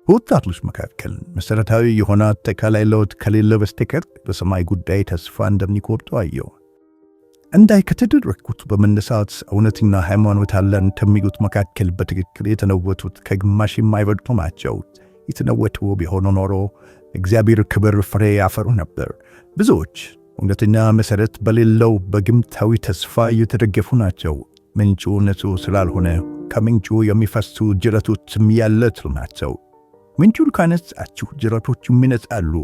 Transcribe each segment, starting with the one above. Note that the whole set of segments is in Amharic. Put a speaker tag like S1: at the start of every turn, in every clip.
S1: በወጣቶች መካከል መሰረታዊ የሆነ አጠቃላይ ለውጥ ከሌለ በስተቀር በሰማይ ጉዳይ ተስፋ እንደሚቆርጡ አየሁ። እንዳይ ከተደረግኩት በመነሳት እውነትና ሃይማኖት አለን ከሚሉት መካከል በትክክል የተነወቱት ከግማሽ የማይበልጡ ናቸው። የተነወቱ ቢሆኑ ኖሮ እግዚአብሔር ክብር ፍሬ ያፈሩ ነበር። ብዙዎች እውነተኛ መሰረት በሌለው በግምታዊ ተስፋ እየተደገፉ ናቸው። ምንጩ ንጹሕ ስላልሆነ ከምንጩ የሚፈሱ ጅረቶችም ያለቱ ናቸው። ምንጩን ካነጻችሁ ጅረቶቹም ይነጻሉ።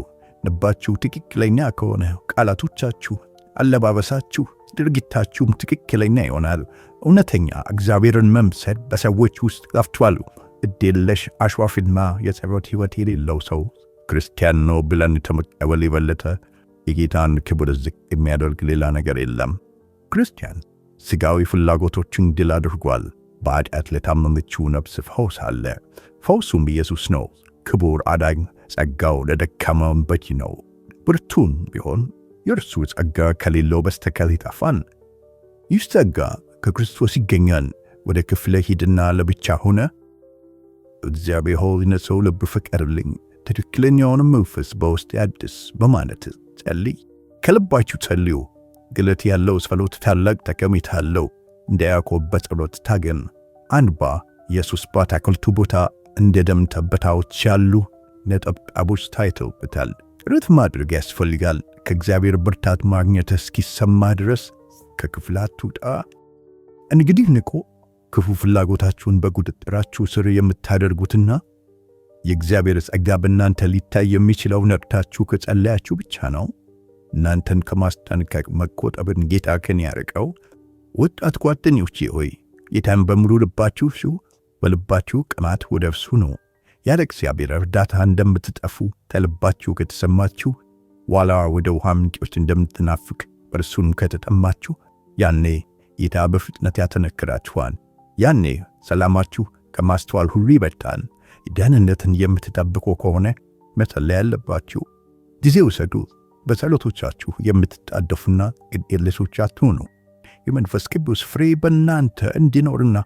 S1: ልባችሁ ትክክለኛ ከሆነ ቃላቶቻችሁ፣ አለባበሳችሁ፣ ድርጊታችሁም ትክክለኛ ይሆናል። እውነተኛ እግዚአብሔርን መምሰል በሰዎች ውስጥ ጠፍቷል። እድለሽ አሽዋፊና የጸሎት ሕይወት የሌለው ሰው ክርስቲያን ነው ብለን ከመቀበል የበለጠ የጌታን ክብር ዝቅ የሚያደርግ ሌላ ነገር የለም። ክርስቲያን ሥጋዊ ፍላጎቶችን ድል አድርጓል። በኃጢአት ለታመመችው ነፍስ ፈውስ አለ። ፈውሱም ኢየሱስ ነው። ክቡር አዳኝ፣ ጸጋው ለደካማው በቂ ነው። ብርቱም ቢሆን የእርሱ ጸጋ ከሌለው በስተቀር ይጠፋል። ይህ ጸጋ ከክርስቶስ ይገኛል። ወደ ክፍለ ሂድና ለብቻ ሆነ እግዚአብሔር ሆይ ለሰው ልብ ፍቀድልኝ፣ ትክክለኛውን መንፈስ በውስጥ ያድስ በማለት ጸልይ። ከልባችሁ ጸልዩ። ግለት ያለው ጸሎት ታላቅ ጠቀሜታ አለው። እንደ ያዕቆብ በጸሎት ታገን። አንባ ኢየሱስ በአትክልቱ ቦታ እንደ ደም ጠብታዎች ያሉ ነጠብጣቦች ታይተውበታል። ጥረት ማድረግ ያስፈልጋል። ከእግዚአብሔር ብርታት ማግኘት እስኪሰማ ድረስ ከክፍል አትውጣ። እንግዲህ ንቁ። ክፉ ፍላጎታችሁን በቁጥጥራችሁ ስር የምታደርጉትና የእግዚአብሔር ጸጋ በእናንተ ሊታይ የሚችለው ነቅታችሁ ከጸለያችሁ ብቻ ነው። እናንተን ከማስጠንቀቅ መቆጠብን ጌታ ከኔ ያርቀው። ወጣት ጓደኞቼ ሆይ ጌታን በሙሉ ልባችሁ ሹ። በልባችሁ ቅናት ወደ እርሱ ነው። ያለ እግዚአብሔር እርዳታ እንደምትጠፉ ከልባችሁ ከተሰማችሁ፣ ዋላ ወደ ውሃ ምንጮች እንደምትናፍቅ እርሱን ከተጠማችሁ፣ ያኔ ጌታ በፍጥነት ያተነክራችኋል። ያኔ ሰላማችሁ ከማስተዋል ሁሉ ይበልጣል። ደህንነትን የምትጠብቁ ከሆነ መጸለይ ያለባችሁ ጊዜ ውሰዱ። በጸሎቶቻችሁ የምትጣደፉና ግድ የለሾች አትሁኑ። የመንፈስ ቅዱስ ፍሬ በእናንተ እንዲኖርና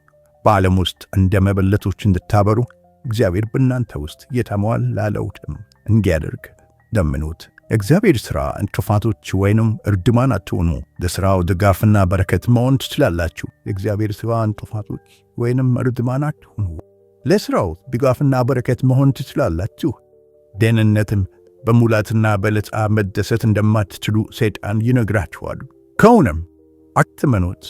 S1: በዓለም ውስጥ እንደ መበለቶች እንድታበሩ እግዚአብሔር በእናንተ ውስጥ የተሟላ ለውጥም እንዲያደርግ ለምኑት። እግዚአብሔር ሥራ እንቅፋቶች ወይንም እርድማን አትሁኑ። ለሥራው ድጋፍና በረከት መሆን ትችላላችሁ። የእግዚአብሔር ሥራ እንቅፋቶች ወይንም እርድማን አትሁኑ። ለሥራው ድጋፍና በረከት መሆን ትችላላችሁ። ደህንነትም በሙላትና በነጻ መደሰት እንደማትችሉ ሰይጣን ይነግራችኋል። ከሆነም አትመኑት።